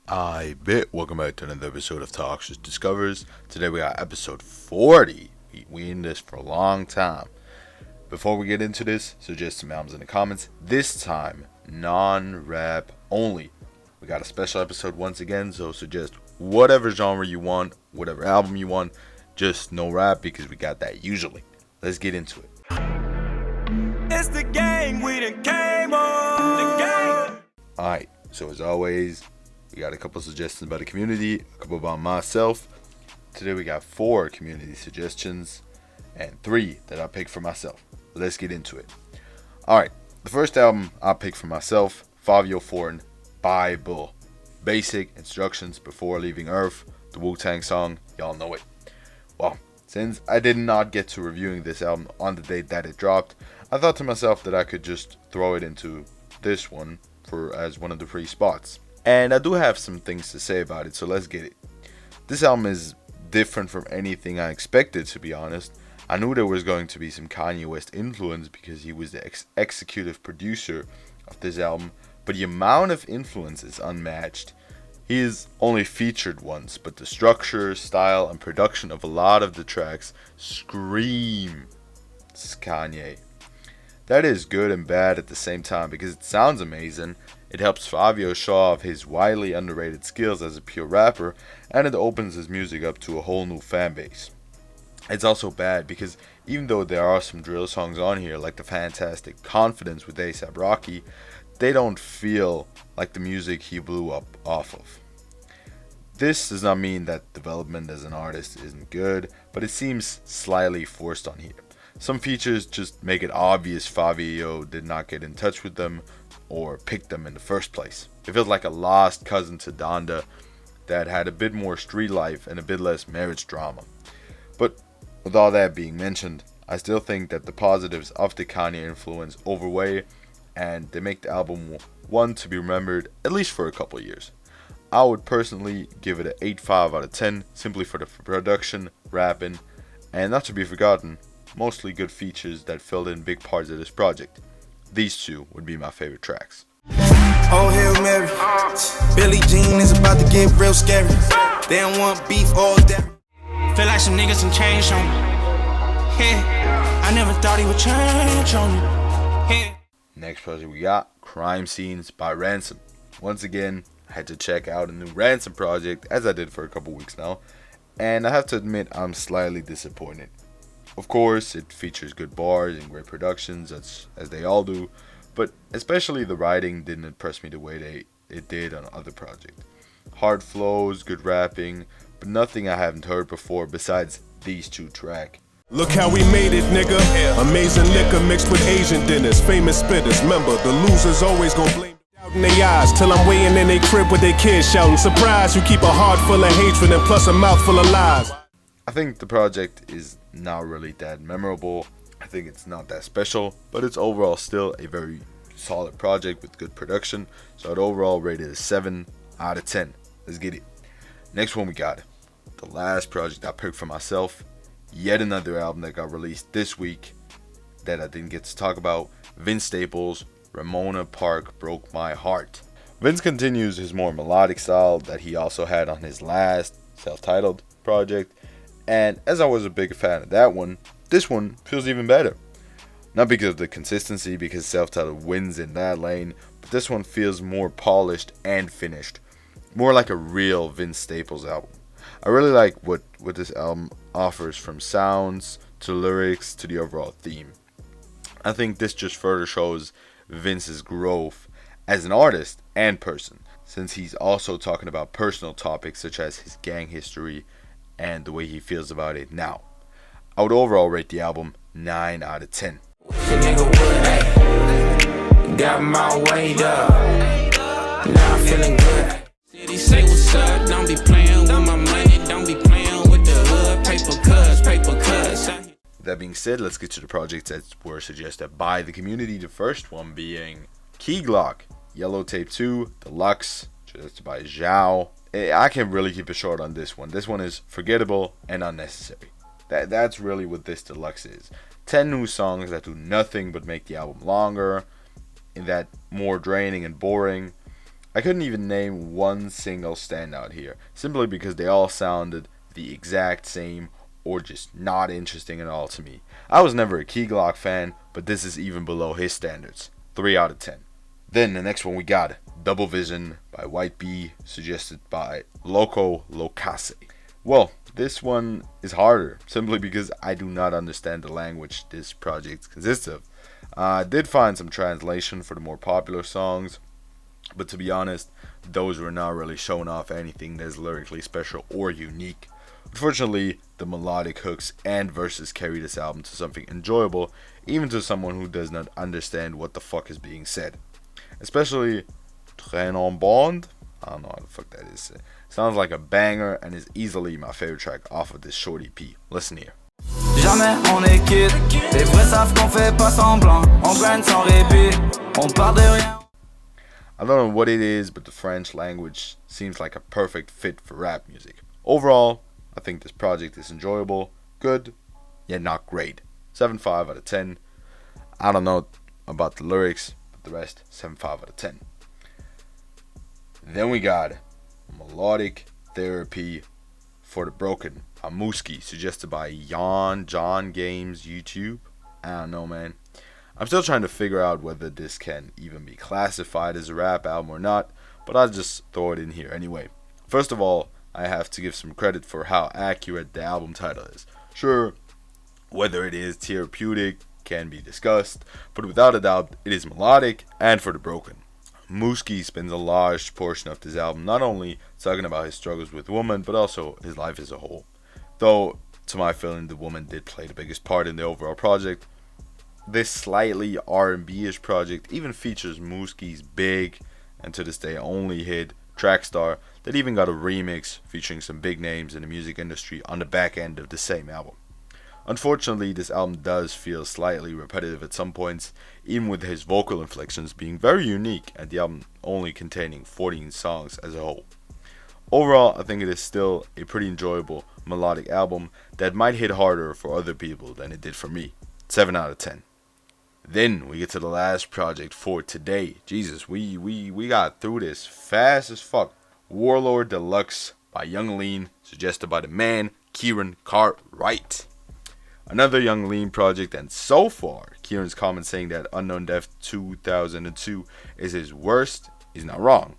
B.I.B.L.E. Welcome back to another episode of Toxiris Discovers. Today we got episode 40. We in this for a long time. Before we get into this, suggest some albums in the comments. This time, non-rap only. We got a special episode once again, so suggest whatever genre you want, whatever album you want. Just no rap because we got that usually. Let's get into it. It's the gang, we done came on. The gang. Alright, so as always, we got a couple suggestions about the community, a couple about myself. Today we got 4 community suggestions and 3 that I picked for myself. Let's get into it. Alright, the first album I picked for myself, Fivio foreign B.I.B.L.E. Basic instructions before leaving Earth, the Wu-Tang song, y'all know it. Well, since I did not get to reviewing this album on the date that it dropped, I thought to myself that I could just throw it into this one as one of the free spots. And I do have some things to say about it, so let's get it. This album is different from anything I expected, to be honest. I knew there was going to be some Kanye West influence because he was the executive producer of this album, but the amount of influence is unmatched. He is only featured once, but the structure, style, and production of a lot of the tracks scream Kanye. That is good and bad at the same time because it sounds amazing. It helps Fivio show off his widely underrated skills as a pure rapper, and it opens his music up to a whole new fan base. It's also bad because even though there are some drill songs on here like the fantastic Confidence with A$AP Rocky, they don't feel like the music he blew up off of. This does not mean that development as an artist isn't good, but it seems slightly forced on here. Some features just make it obvious Fivio did not get in touch with them or pick them in the first place. It feels like a lost cousin to Donda that had a bit more street life and a bit less marriage drama. But with all that being mentioned, I still think that the positives of the Kanye influence overweigh, and they make the album one to be remembered at least for a couple of years. I would personally give it an 8.5 out of 10 simply for the production, rapping, and not to be forgotten, mostly good features that filled in big parts of this project. These 2 would be my favorite tracks. Oh, Hail Mary. Billie Jean is about to get real scary. They don't want beef all day. Feel like some niggas some change on me. Yeah. I never thought he would change on me. Yeah. Next project we got, Crime Scenes by Ransom. Once again, I had to check out a new Ransom project, as I did for a couple weeks now, and I have to admit I'm slightly disappointed. Of course, it features good bars and great productions, as they all do, but especially the writing didn't impress me the way it did on other projects. Hard flows, good rapping, but nothing I haven't heard before besides these 2 tracks. Look how we made it, nigga. Amazing liquor mixed with Asian dinners. Famous spitters. Remember, the losers always gon' blame doubt in their eyes. Till I'm waiting in their crib with their kids shouting. Surprise, you keep a heart full of hatred and plus a mouth full of lies. I think the project is not really that memorable. I think it's not that special, but it's overall still a very solid project with good production. So I'd overall rate it a 7 out of 10. Let's get it. Next one we got. The last project I picked for myself. Yet another album that got released this week that I didn't get to talk about. Vince Staples' Ramona Park Broke My Heart. Vince continues his more melodic style that he also had on his last self-titled project. And as I was a big fan of that one, this one feels even better. Not because of the consistency, because self-titled wins in that lane, but this one feels more polished and finished. More like a real Vince Staples album. I really like what this album offers, from sounds to lyrics to the overall theme. I think this just further shows Vince's growth as an artist and person, since he's also talking about personal topics such as his gang history and the way he feels about it now. I would overall rate the album 9 out of 10. Got my weight up. Now I'm feeling good. City say what's up. Don't be playing with my money. Don't be playing with the hood. Paper cuts. That being said, let's get to the projects that were suggested by the community. The first one being Key Glock, Yellow Tape 2, Deluxe, suggested by Zhao. I can really keep it short on this one. This one is forgettable and unnecessary. That's really what this Deluxe is. 10 new songs that do nothing but make the album longer, in that more draining and boring. I couldn't even name one single standout here, simply because they all sounded the exact same or just not interesting at all to me. I was never a Glock fan, but this is even below his standards. 3 out of 10. Then the next one we got Double Vision by B.I.B.L.E, suggested by Loco Locase. Well, this one is harder, simply because I do not understand the language this project consists of. I did find some translation for the more popular songs, but to be honest, those were not really showing off anything that is lyrically special or unique. Unfortunately, the melodic hooks and verses carry this album to something enjoyable, even to someone who does not understand what the fuck is being said. Especially Train en Bond, I don't know how the fuck that is. Sounds like a banger and is easily my favorite track off of this short EP. Listen here. Jamais on est quitte. Les vrais savent qu'on fait pas semblant. On gagne sans répit. On part de rien. I don't know what it is, but the French language seems like a perfect fit for rap music. Overall, I think this project is enjoyable, good, yet not great. 7.5 out of 10. I don't know about the lyrics, but the rest, 7.5 out of 10. Then we got Melodic Therapy for the Broken, a Mooski, suggested by John Games YouTube. I don't know, man. I'm still trying to figure out whether this can even be classified as a rap album or not, but I'll just throw it in here anyway. First of all, I have to give some credit for how accurate the album title is. Sure, whether it is therapeutic can be discussed, but without a doubt, it is melodic and for the broken. Mooski spends a large portion of this album not only talking about his struggles with women, but also his life as a whole. Though, to my feeling, the woman did play the biggest part in the overall project. This slightly R&B-ish project even features Mooski's big, and to this day only hit, Trackstar, that even got a remix featuring some big names in the music industry on the back end of the same album. Unfortunately, this album does feel slightly repetitive at some points, even with his vocal inflections being very unique and the album only containing 14 songs as a whole. Overall, I think it is still a pretty enjoyable melodic album that might hit harder for other people than it did for me. 7 out of 10. Then we get to the last project for today. Jesus, we got through this fast as fuck. Warlord Deluxe by Young Lean, suggested by the man Kieran Cartwright. Another Young Lean project, and so far, Kieran's comment saying that Unknown Death 2002 is his worst is not wrong.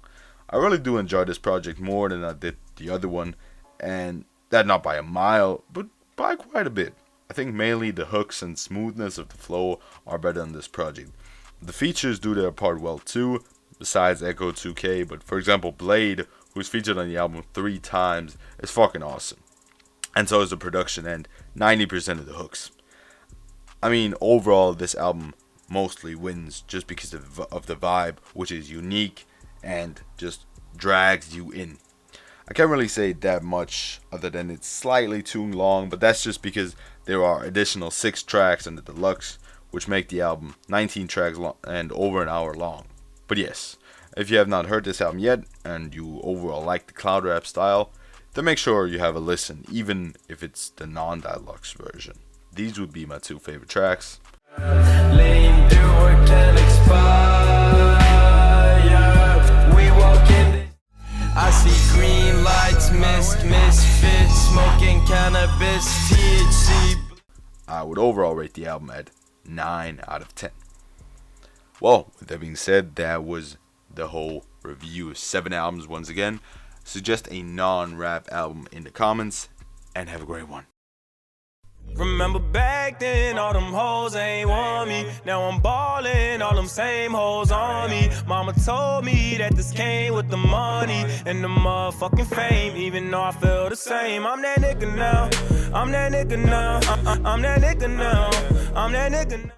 I really do enjoy this project more than I did the other one, and that not by a mile, but by quite a bit. I think mainly the hooks and smoothness of the flow are better on this project. The features do their part well too, besides Echo 2K, but for example B.I.B.L.E, who's featured on the album 3 times, is fucking awesome. And so is the production and 90% of the hooks. I mean, overall, this album mostly wins just because of the vibe, which is unique and just drags you in. I can't really say that much other than it's slightly too long, but that's just because there are additional 6 tracks in the Deluxe, which make the album 19 tracks long and over an hour long. But yes, if you have not heard this album yet, and you overall like the cloud rap style, then make sure you have a listen, even if it's the non-Deluxe version. These would be my 2 favorite tracks. Lane through can expire. We walk in. I see green lights, misfits, smoking cannabis, THC. I would overall rate the album at 9 out of 10. Well, with that being said, that was the whole review. 7 albums once again. Suggest a non-rap album in the comments, and have a great one. Remember back then, all them hoes ain't want me. Now I'm ballin', all them same hoes on me. Mama told me that this came with the money and the motherfucking fame. Even though I feel the same, I'm that nigga now. I'm that nigga now. I'm that nigga now. I'm that nigga now.